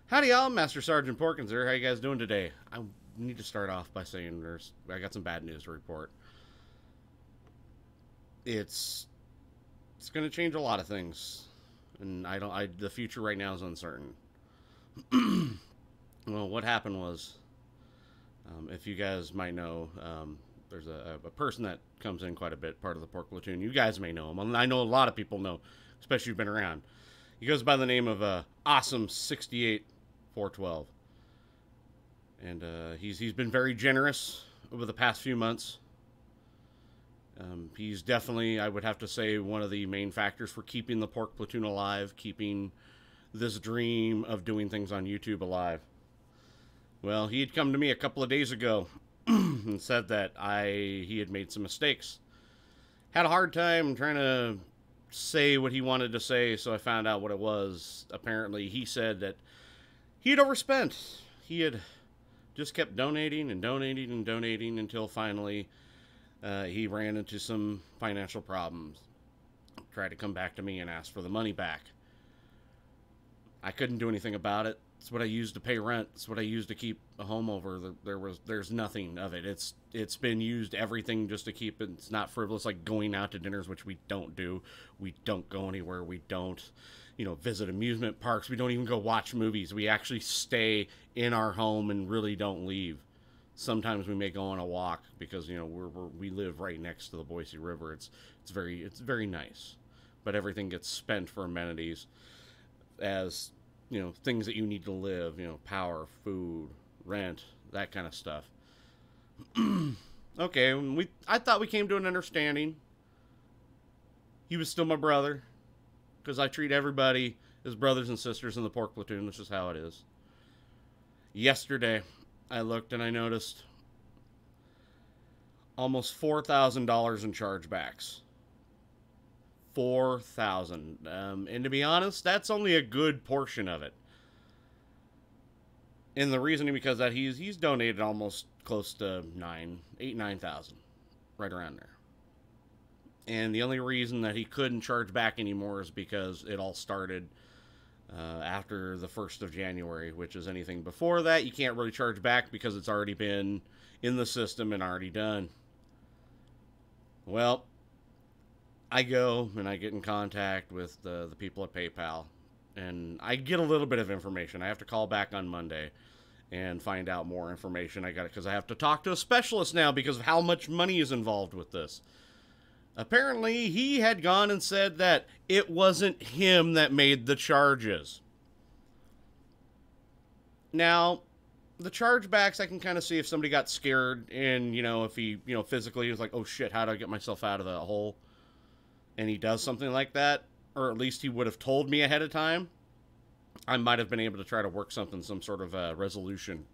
Howdy, y'all. Master Sergeant Porkins here. How you guys doing today? I need to start off by saying I got some bad news to report. It's it's going to change a lot of things, and the future right now is uncertain. Well, what happened was, if you guys might know, there's a person that comes in quite a bit, part of the pork platoon. You guys may know him. I know a lot of people know, especially who've been around. He goes by the name of Awesome 68 412. And he's been very generous over the past few months. He's definitely, I would have to say, one of the main factors for keeping the pork platoon alive, keeping this dream of doing things on YouTube alive. Well, he had come to me a couple of days ago and said that he had made some mistakes. Had a hard time trying to say what he wanted to say, so I found out what it was. Apparently, he said that he had overspent. He had just kept donating and donating and donating until finally he ran into some financial problems. Tried to come back to me and ask for the money back. I couldn't do anything about it. It's what I used to pay rent. It's what I used to keep a home over. There's nothing of it. It's been used everything just to keep it. It's not frivolous like going out to dinners, which we don't do. We don't go anywhere. We don't, visit amusement parks. We don't even go watch movies. We actually stay in our home and really don't leave. Sometimes we may go on a walk because we live right next to the Boise River. It's very nice, but everything gets spent for amenities, as things that you need to live, power, food, rent, that kind of stuff. Okay, I thought we came to an understanding. He was still my brother, because I treat everybody as brothers and sisters in the pork platoon, which is how it is. Yesterday, I looked and I noticed almost $4,000 in chargebacks. 4,000. And to be honest, that's only a good portion of it. And the reasoning because that he's donated almost close to 9,000, right around there. And the only reason that he couldn't charge back anymore is because it all started after the 1st of January, which is anything before that you can't really charge back because it's already been in the system and already done. Well, I go and I get in contact with the people at PayPal, and I get a little bit of information. I have to call back on Monday and find out more information. I got it because I have to talk to a specialist now because of how much money is involved with this. Apparently, he had gone and said that it wasn't him that made the charges. Now, the chargebacks, I can kind of see if somebody got scared and, if he, physically was like, oh shit, how do I get myself out of the hole? And he does something like that, or at least he would have told me ahead of time, I might have been able to try to work some sort of resolution.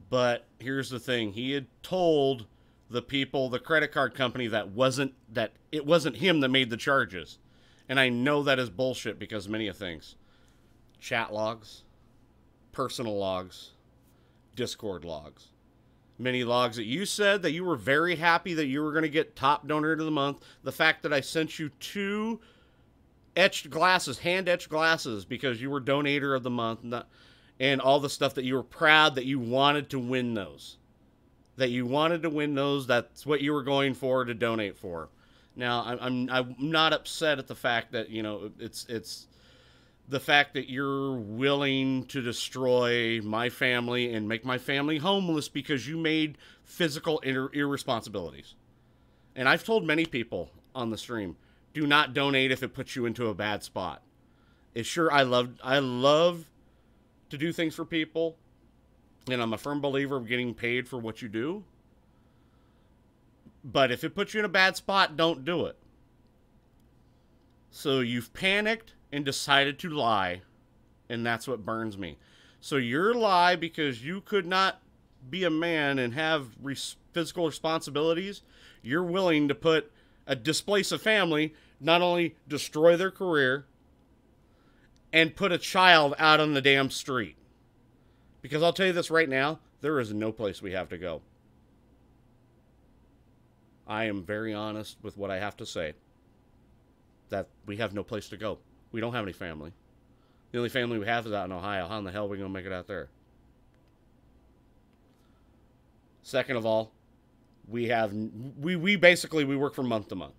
But here's the thing. He had told the people, the credit card company, that it wasn't him that made the charges. And I know that is bullshit because many of things. Chat logs, personal logs, Discord logs. Many logs that you said that you were very happy that you were going to get top donor of the month. The fact that I sent you 2 etched glasses, hand-etched glasses, because you were donator of the month, and all the stuff that you were proud that you wanted to win those. That's what you were going for to donate for. Now, I'm not upset at the fact that, it's the fact that you're willing to destroy my family and make my family homeless because you made physical irresponsibilities. And I've told many people on the stream, do not donate if it puts you into a bad spot. I love to do things for people, and I'm a firm believer of getting paid for what you do. But if it puts you in a bad spot, don't do it. So you've panicked and decided to lie, and that's what burns me. So your lie, because you could not be a man and have physical responsibilities, you're willing to displace a family, not only destroy their career, and put a child out on the damn street. Because I'll tell you this right now, there is no place we have to go. I am very honest with what I have to say. That we have no place to go. We don't have any family. The only family we have is out in Ohio. How in the hell are we going to make it out there? Second of all, we basically work from month to month.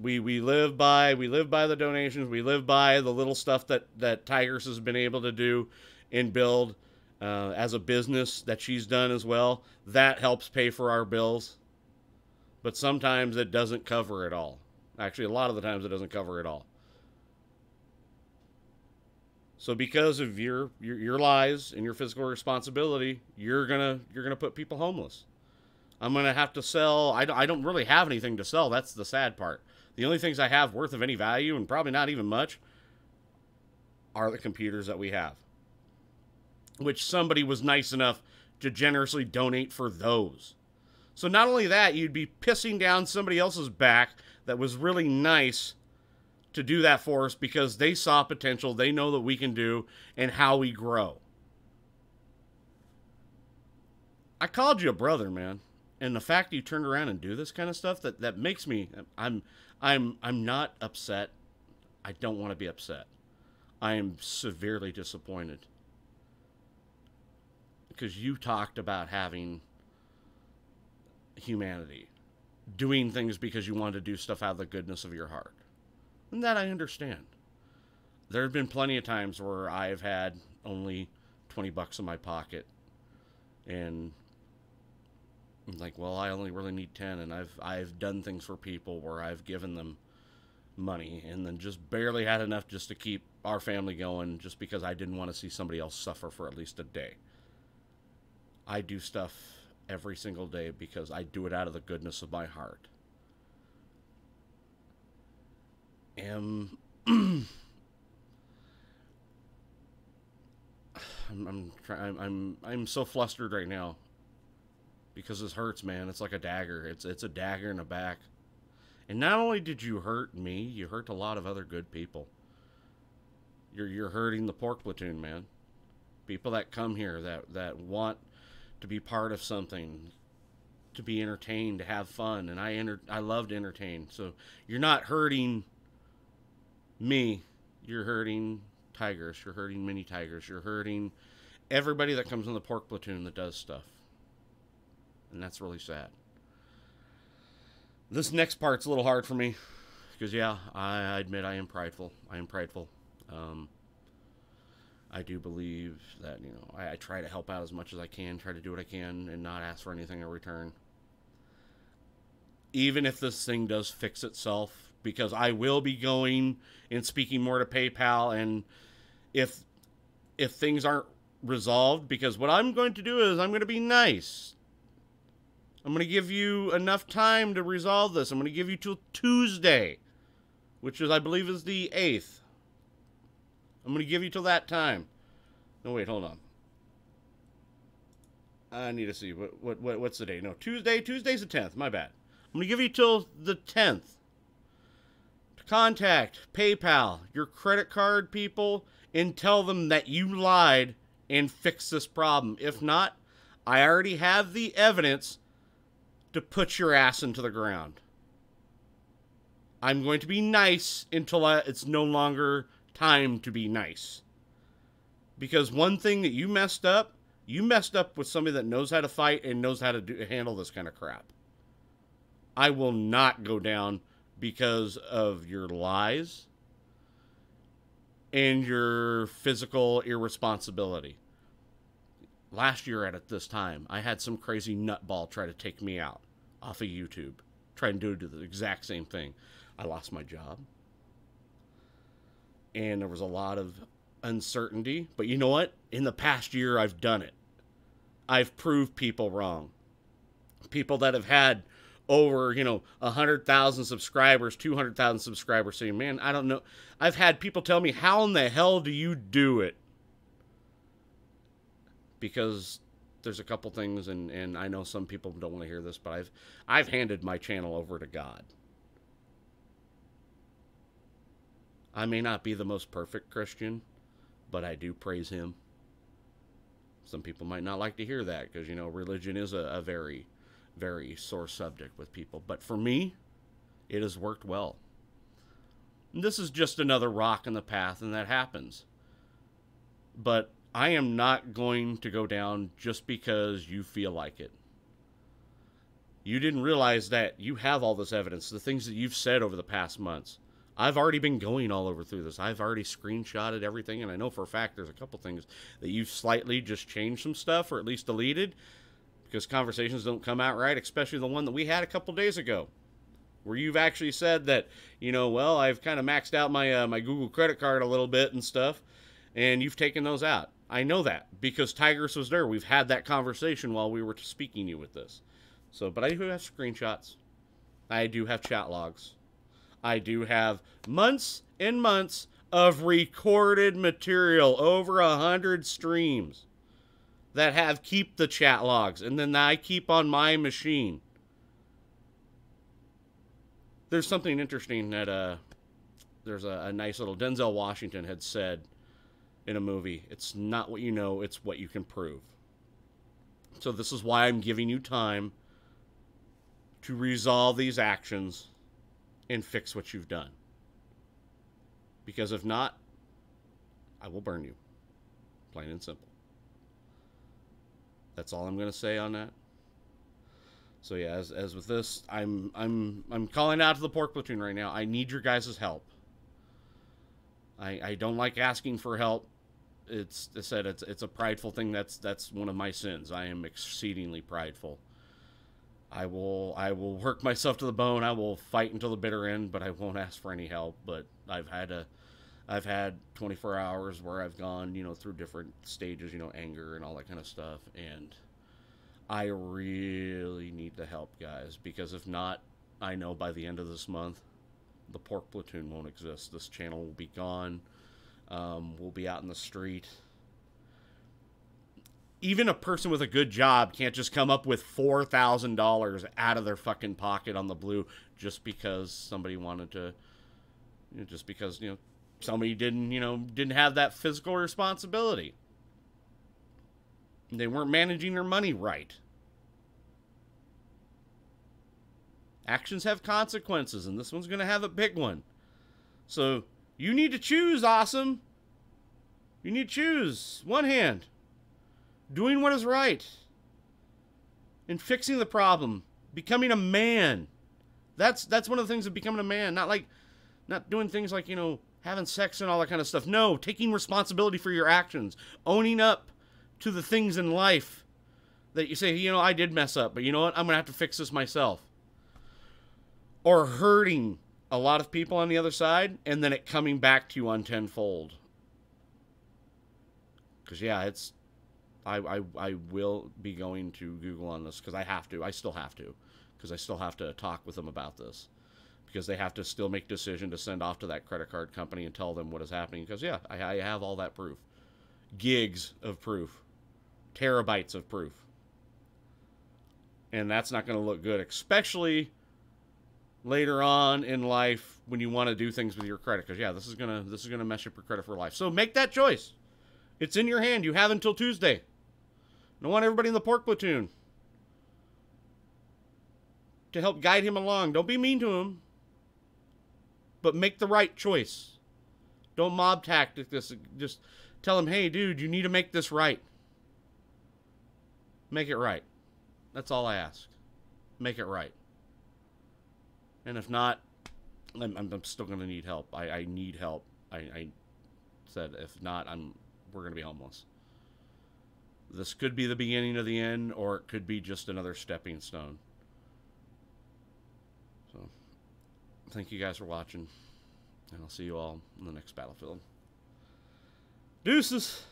We live by the donations. We live by the little stuff that Tigers has been able to do and build as a business that she's done as well. That helps pay for our bills. But sometimes it doesn't cover it all. Actually, a lot of the times it doesn't cover it all. So because of your lies and your fiscal responsibility, you're gonna put people homeless. I'm gonna have to sell. I don't really have anything to sell. That's the sad part. The only things I have worth of any value, and probably not even much, are the computers that we have, which somebody was nice enough to generously donate for those. So not only that, you'd be pissing down somebody else's back that was really nice to do that for us because they saw potential, they know that we can do, and how we grow. I called you a brother, man. And the fact that you turned around and do this kind of stuff, that makes me, I'm not upset. I don't want to be upset. I am severely disappointed. Because you talked about having humanity, doing things because you wanted to do stuff out of the goodness of your heart. And that I understand. There have been plenty of times where I've had only 20 bucks in my pocket, and I'm like, well, I only really need 10, and I've done things for people where I've given them money and then just barely had enough just to keep our family going, just because I didn't want to see somebody else suffer for at least a day. I do stuff every single day because I do it out of the goodness of my heart. I'm so flustered right now because this hurts, man. It's like a dagger. It's a dagger in the back. And not only did you hurt me, you hurt a lot of other good people. You're hurting the pork platoon, man. People that come here that want to be part of something, to be entertained, to have fun, and I love to entertain. So you're not hurting me, you're hurting Tigers, you're hurting mini Tigers, you're hurting everybody that comes in the pork platoon that does stuff. And that's really sad. This next part's a little hard for me because, yeah, I admit I am prideful. I do believe that, you know, I try to help out as much as I can, try to do what I can and not ask for anything in return. Even if this thing does fix itself, because I will be going and speaking more to PayPal, and if things aren't resolved, because what I'm going to do is I'm going to be nice. I'm going to give you enough time to resolve this. I'm going to give you till Tuesday, which is, I believe, is the 8th. I'm going to give you till that time. No, wait, hold on. I need to see. What's the day? No, Tuesday. Tuesday's the 10th. My bad. I'm going to give you till the 10th. Contact PayPal, your credit card people, and tell them that you lied and fix this problem. If not, I already have the evidence to put your ass into the ground. I'm going to be nice until it's no longer time to be nice. Because one thing that you messed up with somebody that knows how to fight and knows how to handle this kind of crap. I will not go down because of your lies and your physical irresponsibility. Last year at this time, I had some crazy nutball try to take me out off of YouTube. Try and do the exact same thing. I lost my job. And there was a lot of uncertainty. But you know what? In the past year, I've done it. I've proved people wrong. People that have had over, 100,000 subscribers, 200,000 subscribers saying, man, I don't know. I've had people tell me, how in the hell do you do it? Because there's a couple things, and I know some people don't want to hear this, but I've handed my channel over to God. I may not be the most perfect Christian, but I do praise him. Some people might not like to hear that because, religion is a very, very sore subject with people. But for me, it has worked well. And this is just another rock in the path, and that happens. But I am not going to go down just because you feel like it. You didn't realize that you have all this evidence, the things that you've said over the past months. I've already been going all over through this. I've already screenshotted everything, and I know for a fact there's a couple things that you've slightly just changed some stuff, or at least deleted, because conversations don't come out right, especially the one that we had a couple days ago, where you've actually said that, you know, well, I've kind of maxed out my my Google credit card a little bit and stuff, and you've taken those out. I know that, because Tigris was there. We've had that conversation while we were speaking to you with this. So, but I do have screenshots. I do have chat logs. I do have months and months of recorded material, over 100 streams that have keep the chat logs, and then I keep on my machine. There's something interesting that there's a nice little Denzel Washington had said in a movie. It's not what you know, it's what you can prove. So this is why I'm giving you time to resolve these actions and fix what you've done. Because if not, I will burn you. Plain and simple. That's all I'm going to say on that. So yeah, as with this, I'm calling out to the Pork Platoon right now. I need your guys' help. I don't like asking for help. It's a prideful thing. That's one of my sins. I am exceedingly prideful. I will work myself to the bone. I will fight until the bitter end, but I won't ask for any help. But I've had 24 hours where I've gone, you know, through different stages, you know, anger and all that kind of stuff, and I really need the help, guys, because if not, I know by the end of this month, the Pork Platoon won't exist. This channel will be gone. We'll be out in the street. Even a person with a good job can't just come up with $4,000 out of their fucking pocket on the blue just because somebody wanted to, you know, just because, you know, somebody didn't have that physical responsibility. They weren't managing their money right. Actions have consequences, and this one's going to have a big one. So you need to choose, awesome. You need to choose. One hand. Doing what is right. And fixing the problem. Becoming a man. That's one of the things of becoming a man. Not doing things like, you know, having sex and all that kind of stuff. No, taking responsibility for your actions. Owning up to the things in life that you say, you know, I did mess up, but you know what? I'm going to have to fix this myself. Or hurting a lot of people on the other side, and then it coming back to you on tenfold. Because, yeah, I will be going to Google on this, because I have to. I still have to. Because I still have to talk with them about this. Because they have to still make a decision to send off to that credit card company and tell them what is happening. Because, yeah, I have all that proof. Gigs of proof. Terabytes of proof. And that's not going to look good, especially later on in life when you want to do things with your credit. Because, yeah, this is gonna mess up your credit for life. So make that choice. It's in your hand. You have until Tuesday. I want everybody in the Pork Platoon to help guide him along. Don't be mean to him, but make the right choice. Don't mob tactic this. Just tell him, hey, dude, you need to make this right. Make it right. That's all I ask. Make it right. And if not, I'm still going to need help. I need help. I said, if not, we're going to be homeless. This could be the beginning of the end, or it could be just another stepping stone. So, thank you guys for watching, and I'll see you all in the next battlefield. Deuces!